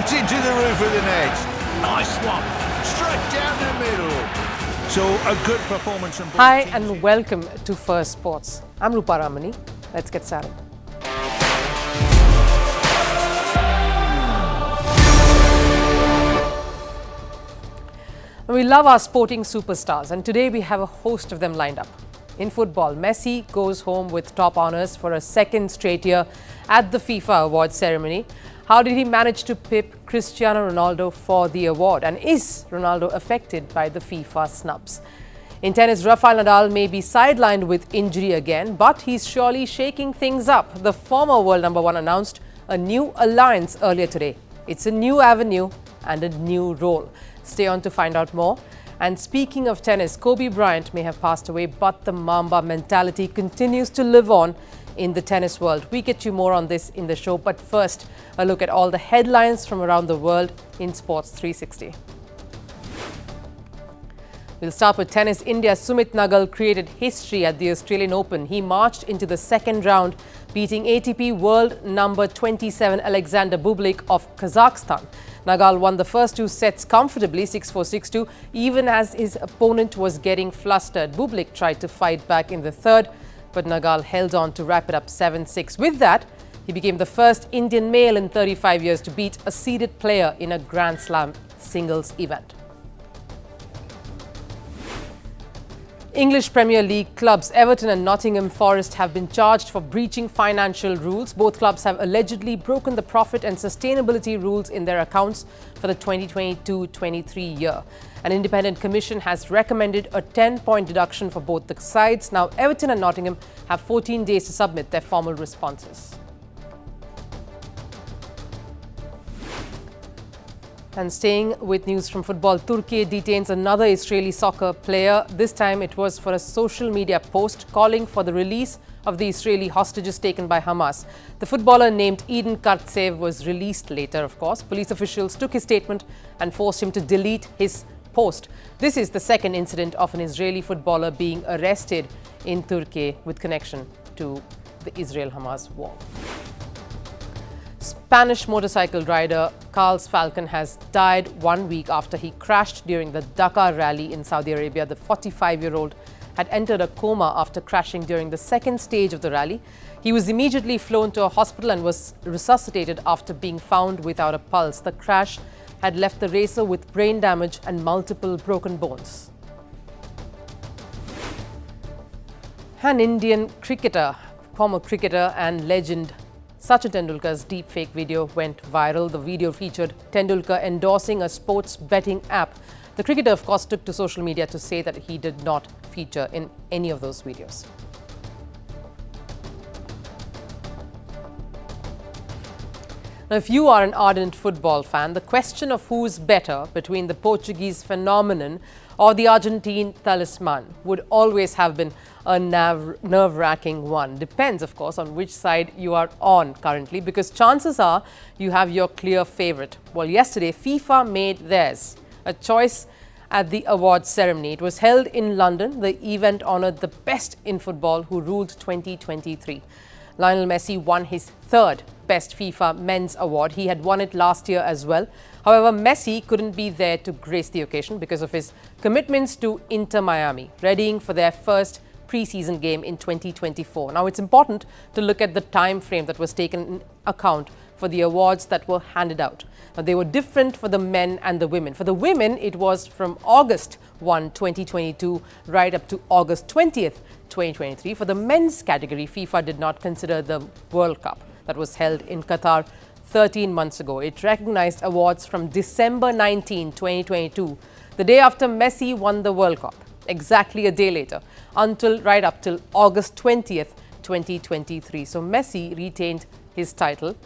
straight into the roof of the net. Nice one. Straight down the middle. So a good performance from both Hi teams. and welcome to Firstpost. I'm Rupha Ramani. Let's get started. We love our sporting superstars, and today we have a host of them lined up. In football, Messi goes home with top honours for a second straight year at the FIFA Awards ceremony. How did he manage to pip Cristiano Ronaldo for the award? And is Ronaldo affected by the FIFA snubs? In tennis, Rafael Nadal may be sidelined with injury again, but he's surely shaking things up. The former world number one announced a new alliance earlier today. It's a new avenue and a new role. Stay on to find out more. And speaking of tennis, Kobe Bryant may have passed away, but the Mamba mentality continues to live on in the tennis world. We get you more on this in the show, but first, a look at all the headlines from around the world in Sports 360. We'll start with tennis. India's Sumit Nagal created history at the Australian Open. He marched into the second round, beating ATP world number 27 Alexander Bublik of Kazakhstan. Nagal won the first two sets comfortably, 6-4, 6-2, even as his opponent was getting flustered. Bublik tried to fight back in the third, but Nagal held on to wrap it up 7-6. With that, he became the first Indian male in 35 years to beat a seeded player in a Grand Slam singles event. English Premier League clubs Everton and Nottingham Forest have been charged for breaching financial rules. Both clubs have allegedly broken the profit and sustainability rules in their accounts for the 2022-23 year. An independent commission has recommended a 10-point deduction for both the sides. Now, Everton and Nottingham have 14 days to submit their formal responses. And staying with news from football, Turkey detains another Israeli soccer player. This time it was for a social media post calling for the release of the Israeli hostages taken by Hamas. The footballer named Eden Kartsev was released later, of course. Police officials took his statement and forced him to delete his post. This is the second incident of an Israeli footballer being arrested in Turkey with connection to the Israel-Hamas war. Spanish motorcycle rider Carlos Falcon has died 1 week after he crashed during the Dakar rally in Saudi Arabia. The 45-year-old had entered a coma after crashing during the second stage of the rally. He was immediately flown to a hospital and was resuscitated after being found without a pulse. The crash had left the racer with brain damage and multiple broken bones. An Indian cricketer, former cricketer and legend Sachin Tendulkar's deepfake video went viral. The video featured Tendulkar endorsing a sports betting app. The cricketer, of course, took to social media to say that he did not feature in any of those videos. Now, if you are an ardent football fan, the question of who's better between the Portuguese phenomenon or the Argentine talisman would always have been a nerve-wracking one. Depends, of course, on which side you are on currently, because chances are you have your clear favorite. Well, yesterday, FIFA made theirs, a choice at the awards ceremony. It was held in London. The event honored the best in football who ruled 2023. Lionel Messi won his third Best FIFA Men's Award. He had won it last year as well. However, Messi couldn't be there to grace the occasion because of his commitments to Inter Miami, readying for their first pre-season game in 2024. Now, it's important to look at the time frame that was taken in account for the awards that were handed out. Now, they were different for the men and the women. For the women, it was from August 1, 2022, right up to August 20th, 2023. For the men's category, FIFA did not consider the World Cup that was held in Qatar 13 months ago. It recognized awards from December 19, 2022, the day after Messi won the World Cup, exactly a day later, right up till August 20th, 2023. So Messi retained his title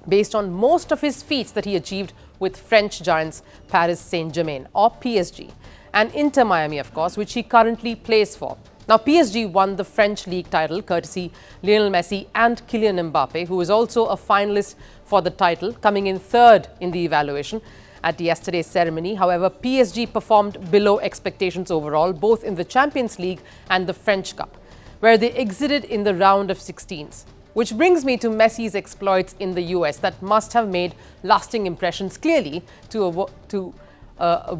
based on most of his feats that he achieved with French giants Paris Saint-Germain, or PSG, and Inter Miami, of course, which he currently plays for. Now, PSG won the French league title courtesy Lionel Messi and Kylian Mbappe, who is also a finalist for the title, coming in third in the evaluation at yesterday's ceremony. However, PSG performed below expectations overall, both in the Champions League and the French Cup, where they exited in the round of 16s. Which brings me to Messi's exploits in the US that must have made lasting impressions clearly to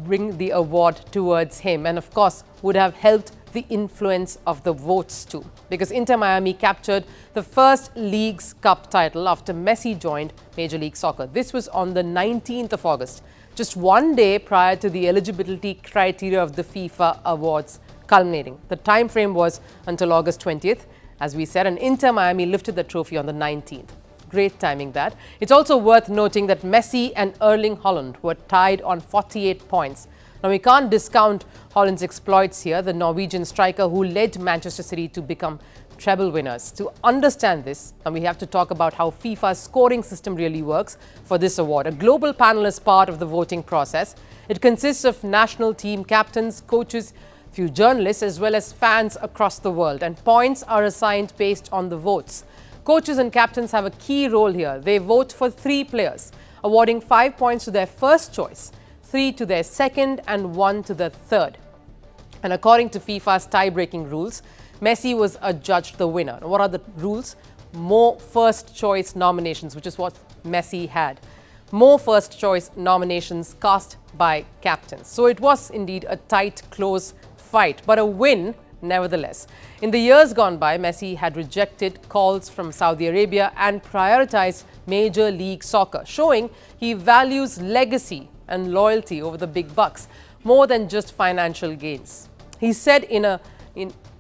bring the award towards him, and of course would have helped the influence of the votes too, because Inter Miami captured the first Leagues Cup title after Messi joined Major League Soccer. This was on the 19th of August, just one day prior to the eligibility criteria of the FIFA Awards culminating. The time frame was until August 20th, as we said, and Inter Miami lifted the trophy on the 19th. Great timing that. It's also worth noting that Messi and Erling Haaland were tied on 48 points. Now, we can't discount Haaland's exploits here, the Norwegian striker who led Manchester City to become treble winners. To understand this, and we have to talk about how FIFA's scoring system really works for this award. A global panel is part of the voting process. It consists of national team captains, coaches, few journalists, as well as fans across the world, and points are assigned based on the votes. Coaches and captains have a key role here. They vote for 3 players, awarding 5 points to their first choice, 3 to their second, and 1 to the third. And according to FIFA's tie-breaking rules, Messi was adjudged the winner. What are the rules? More first choice nominations, which is what Messi had. More first choice nominations cast by captains. So it was indeed a tight, close fight, but a win nevertheless. In the years gone by, Messi had rejected calls from Saudi Arabia and prioritized Major League Soccer, showing he values legacy and loyalty over the big bucks more than just financial gains. He said in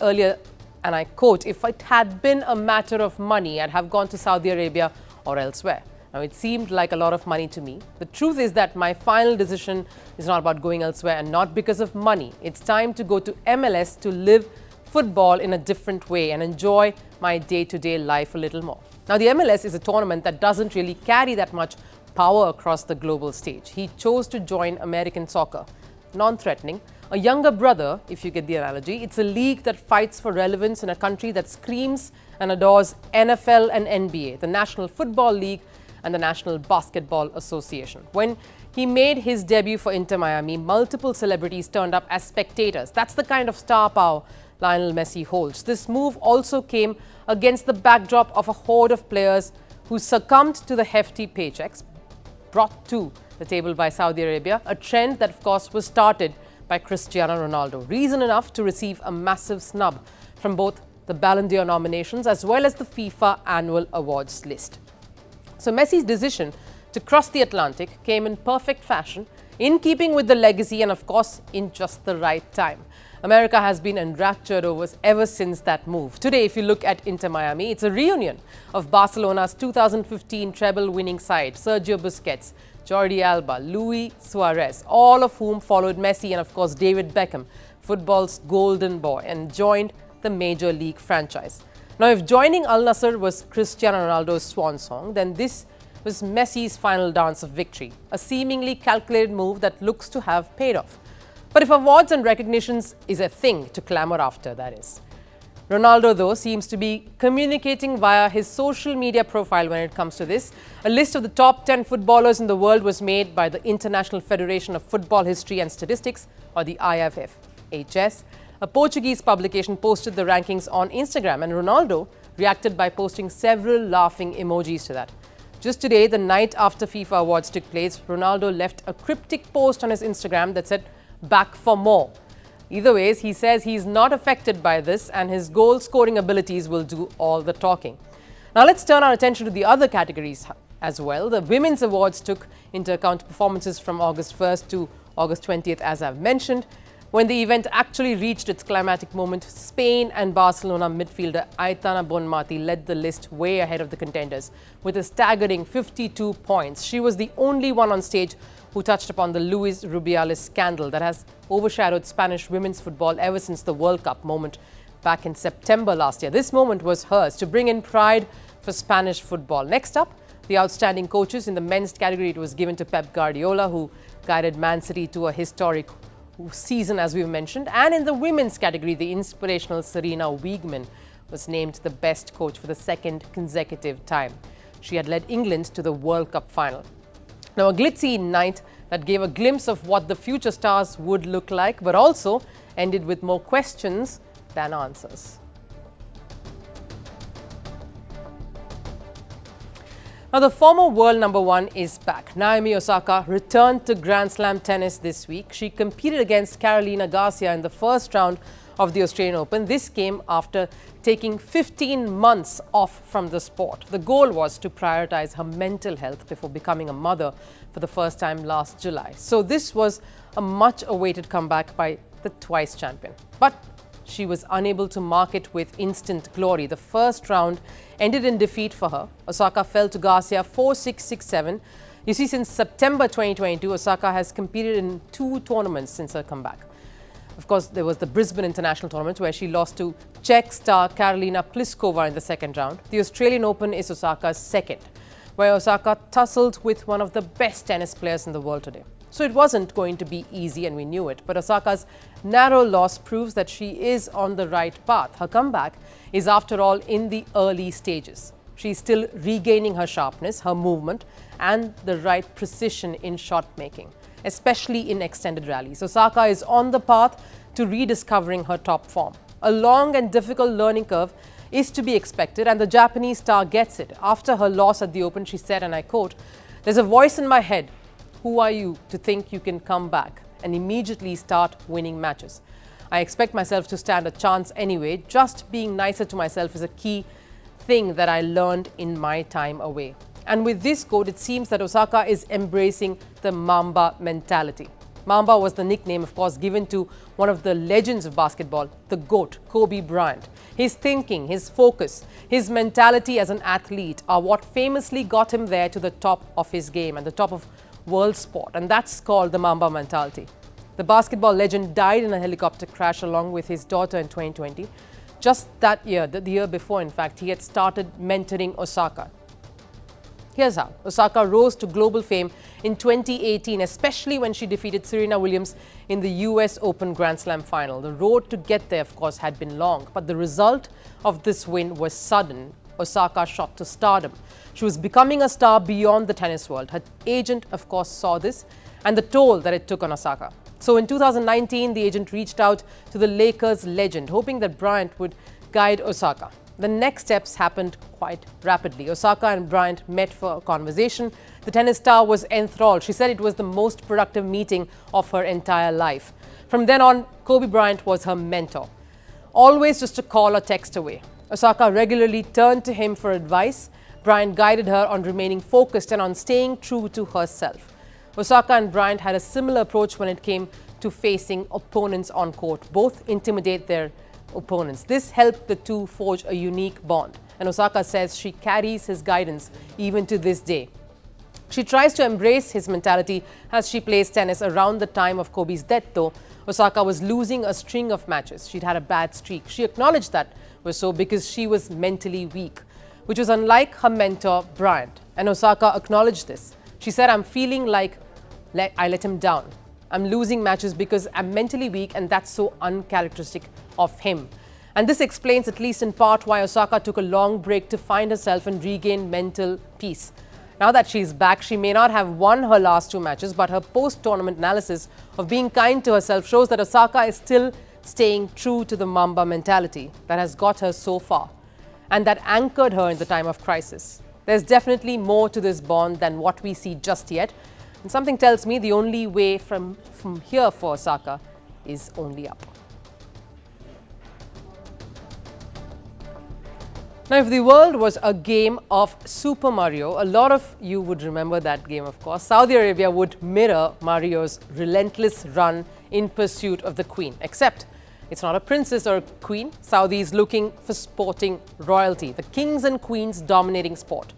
earlier, and I quote, "If it had been a matter of money, I'd have gone to Saudi Arabia or elsewhere." Now, it seemed like a lot of money to me. The truth is that my final decision is not about going elsewhere, and not because of money. It's time to go to MLS to live football in a different way and enjoy my day-to-day life a little more. Now, the MLS is a tournament that doesn't really carry that much power across the global stage. He chose to join American soccer. Non-threatening, a younger brother, if you get the analogy. It's a league that fights for relevance in a country that screams and adores NFL and NBA, the National Football League and the National Basketball Association. When he made his debut for Inter Miami, multiple celebrities turned up as spectators. That's the kind of star power Lionel Messi holds. This move also came against the backdrop of a horde of players who succumbed to the hefty paychecks brought to the table by Saudi Arabia, a trend that of course was started by Cristiano Ronaldo. Reason enough to receive a massive snub from both the Ballon d'Or nominations as well as the FIFA annual awards list. So Messi's decision to cross the Atlantic came in perfect fashion, in keeping with the legacy, and of course in just the right time. America has been enraptured ever since that move. Today, if you look at Inter Miami, it's a reunion of Barcelona's 2015 treble-winning side, Sergio Busquets, Jordi Alba, Luis Suarez, all of whom followed Messi and of course David Beckham, football's golden boy, and joined the Major League franchise. Now, if joining Al Nassr was Cristiano Ronaldo's swan song, then this was Messi's final dance of victory, a seemingly calculated move that looks to have paid off. But if awards and recognitions is a thing to clamor after, that is. Ronaldo, though, seems to be communicating via his social media profile when it comes to this. A list of the top 10 footballers in the world was made by the International Federation of Football History and Statistics, or the IFFHS. A Portuguese publication posted the rankings on Instagram, and Ronaldo reacted by posting several laughing emojis to that. Just today, the night after FIFA Awards took place, Ronaldo left a cryptic post on his Instagram that said, "Back for more." Either ways, he says he's not affected by this and his goal-scoring abilities will do all the talking. Now let's turn our attention to the other categories as well. The Women's Awards took into account performances from August 1st to August 20th, as I've mentioned. When the event actually reached its climatic moment, Spain and Barcelona midfielder Aitana Bonmati led the list way ahead of the contenders with a staggering 52 points. She was the only one on stage who touched upon the Luis Rubiales scandal that has overshadowed Spanish women's football ever since the World Cup moment back in September last year. This moment was hers to bring in pride for Spanish football. Next up, the outstanding coaches. In the men's category, it was given to Pep Guardiola, who guided Man City to a historic season, as we've mentioned. And in the women's category, the inspirational Serena Wiegman was named the best coach for the second consecutive time. She had led England to the World Cup final. Now, a glitzy night that gave a glimpse of what the future stars would look like, but also ended with more questions than answers. Now, the former world number one is back. Naomi Osaka returned to Grand Slam tennis this week. She competed against Carolina Garcia in the first round of the Australian Open. This came after taking 15 months off from the sport. The goal was to prioritize her mental health before becoming a mother for the first time last July. So this was a much-awaited comeback by the twice champion. But she was unable to mark it with instant glory. The first round ended in defeat for her. Osaka fell to Garcia 4-6, 6-7. You see, since September 2022, Osaka has competed in 2 tournaments since her comeback. Of course, there was the Brisbane International Tournament where she lost to Czech star Karolina Pliskova in the second round. The Australian Open is Osaka's second, where Osaka tussled with one of the best tennis players in the world today. So it wasn't going to be easy, and we knew it. But Osaka's narrow loss proves that she is on the right path. Her comeback is, after all, in the early stages. She's still regaining her sharpness, her movement, and the right precision in shot making, especially in extended rallies. Osaka is on the path to rediscovering her top form. A long and difficult learning curve is to be expected, and the Japanese star gets it. After her loss at the Open, she said, and I quote, "There's a voice in my head. Who are you to think you can come back and immediately start winning matches? I expect myself to stand a chance anyway. Just being nicer to myself is a key thing that I learned in my time away." And with this quote, it seems that Osaka is embracing the Mamba mentality. Mamba was the nickname, of course, given to one of the legends of basketball, the GOAT, Kobe Bryant. His thinking, his focus, his mentality as an athlete are what famously got him there to the top of his game and the top of world sport, and that's called the Mamba mentality. The basketball legend died in a helicopter crash along with his daughter in 2020. Just that year, the year before, in fact, he had started mentoring Osaka. Here's how Osaka rose to global fame in 2018, especially when she defeated Serena Williams in the US Open Grand Slam final. The road to get there, of course, had been long, but the result of this win was sudden. Osaka shot to stardom. She was becoming a star beyond the tennis world. Her agent, of course, saw this and the toll that it took on Osaka. So in 2019, the agent reached out to the Lakers legend, hoping that Bryant would guide Osaka. The next steps happened quite rapidly. Osaka and Bryant met for a conversation. The tennis star was enthralled. She said it was the most productive meeting of her entire life. From then on, Kobe Bryant was her mentor, always just a call or text away. Osaka regularly turned to him for advice. Bryant guided her on remaining focused and on staying true to herself. Osaka and Bryant had a similar approach when it came to facing opponents on court. Both intimidate their opponents. This helped the two forge a unique bond. And Osaka says she carries his guidance even to this day. She tries to embrace his mentality as she plays tennis. Around the time of Kobe's death, though, Osaka was losing a string of matches. She'd had a bad streak. She acknowledged that was so because she was mentally weak, which was unlike her mentor, Bryant. And Osaka acknowledged this. She said, "I'm feeling like I let him down. I'm losing matches because I'm mentally weak, and that's so uncharacteristic of him." And this explains, at least in part, why Osaka took a long break to find herself and regain mental peace. Now that she's back, she may not have won her last 2 matches, but her post-tournament analysis of being kind to herself shows that Osaka is still staying true to the Mamba mentality that has got her so far and that anchored her in the time of crisis. There's definitely more to this bond than what we see just yet. And something tells me the only way from here for Osaka is only up. Now, if the world was a game of Super Mario, a lot of you would remember that game, of course. Saudi Arabia would mirror Mario's relentless run in pursuit of the queen, except it's not a princess or a queen. Saudi is looking for sporting royalty, the kings and queens dominating sport.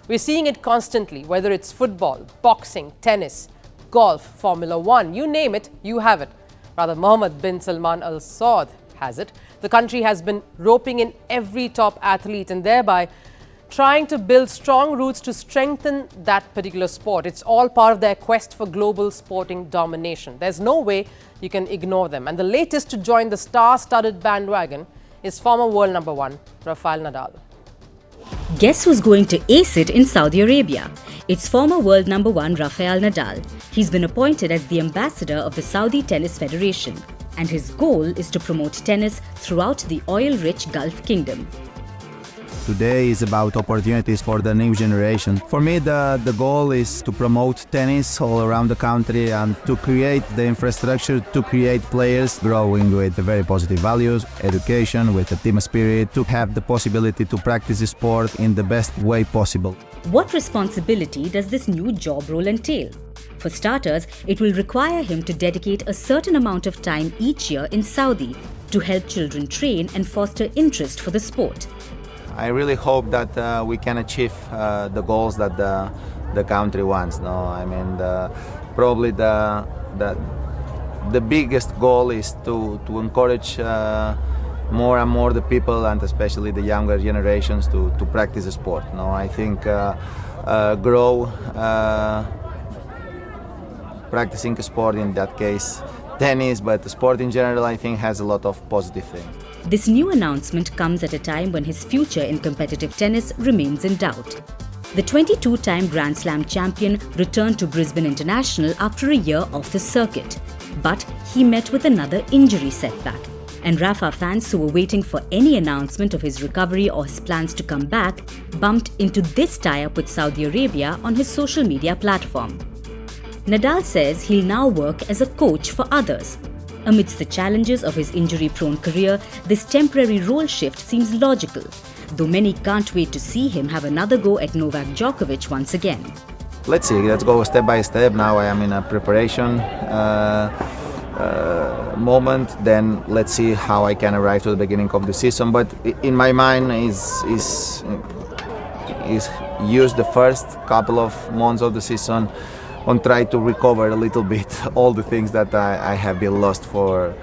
We're seeing it constantly, whether it's football, boxing, tennis, golf, Formula One, you name it, you have it. Rather, Mohammed bin Salman Al Saud has it. The country has been roping in every top athlete and thereby trying to build strong roots to strengthen that particular sport. It's all part of their quest for global sporting domination. There's no way you can ignore them. And the latest to join the star-studded bandwagon is former world number 1, Rafael Nadal. Guess who's going to ace it in Saudi Arabia? It's former world number 1 Rafael Nadal. He's been appointed as the ambassador of the Saudi Tennis Federation, and his goal is to promote tennis throughout the oil-rich Gulf Kingdom. today is about opportunities for the new generation. For me, the goal is to promote tennis all around the country and to create the infrastructure to create players growing with very positive values, education, with a team spirit, to have the possibility to practice the sport in the best way possible. What responsibility does this new job role entail? For starters, it will require him to dedicate a certain amount of time each year in Saudi to help children train and foster interest for the sport. I really hope that we can achieve the goals that the country wants. No, I mean, probably the biggest goal is to encourage more and more the people, and especially the younger generations, to practice the sport. No, I think grow practicing a sport, in that case tennis, but the sport in general, I think, has a lot of positive things. This new announcement comes at a time when his future in competitive tennis remains in doubt. The 22-time Grand Slam champion returned to Brisbane International after a year off the circuit, but he met with another injury setback. And Rafa fans who were waiting for any announcement of his recovery or his plans to come back bumped into this tie-up with Saudi Arabia on his social media platform. Nadal says he'll now work as a coach for others. Amidst the challenges of his injury-prone career, this temporary role shift seems logical, though many can't wait to see him have another go at Novak Djokovic once again. Let's see, let's go step by step. Now I am in a preparation moment, then let's see how I can arrive to the beginning of the season. But in my mind is use the first couple of months of the season on try to recover a little bit all the things that I have been lost for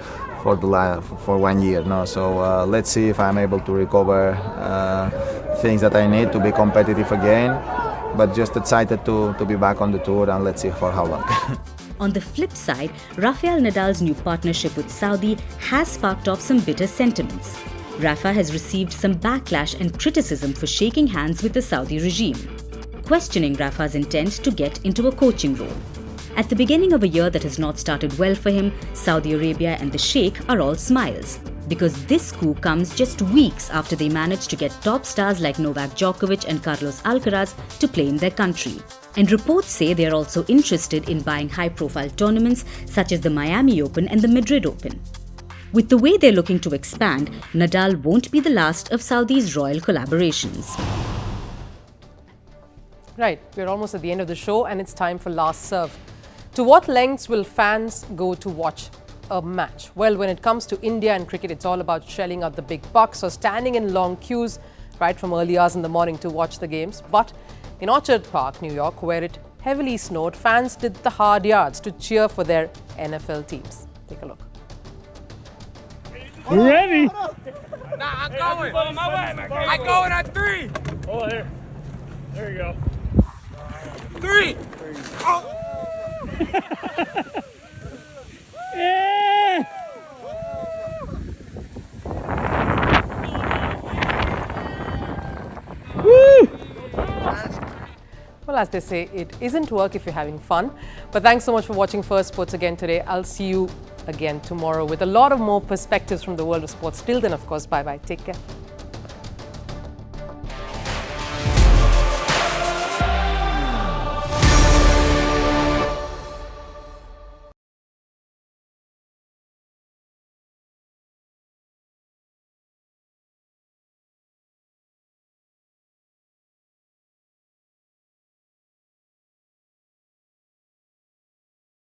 1 year. No, so let's see if I'm able to recover things that I need to be competitive again. But just excited to be back on the tour, and let's see for how long. On the flip side, Rafael Nadal's new partnership with Saudi has sparked off some bitter sentiments. Rafa has received some backlash and criticism for shaking hands with the Saudi regime, questioning Rafa's intent to get into a coaching role. At the beginning of a year that has not started well for him, Saudi Arabia and the Sheikh are all smiles, because this coup comes just weeks after they managed to get top stars like Novak Djokovic and Carlos Alcaraz to play in their country. And reports say they are also interested in buying high-profile tournaments such as the Miami Open and the Madrid Open. With the way they're looking to expand, Nadal won't be the last of Saudi's royal collaborations. Right, we're almost at the end of the show and it's time for Last Serve. To what lengths will fans go to watch a match? Well, when it comes to India and cricket, it's all about shelling out the big bucks or standing in long queues right from early hours in the morning to watch the games. But in Orchard Park, New York, where it heavily snowed, fans did the hard yards to cheer for their NFL teams. Take a look. You ready? Nah, I'm going. I'm going on 3. Oh, there. There you go. 3. Oh. Yeah! Woo! Well, as they say, it isn't work if you're having fun. But thanks so much for watching Firstpost again today. I'll see you again tomorrow with a lot of more perspectives from the world of sports. Till then, of course, bye-bye. Take care.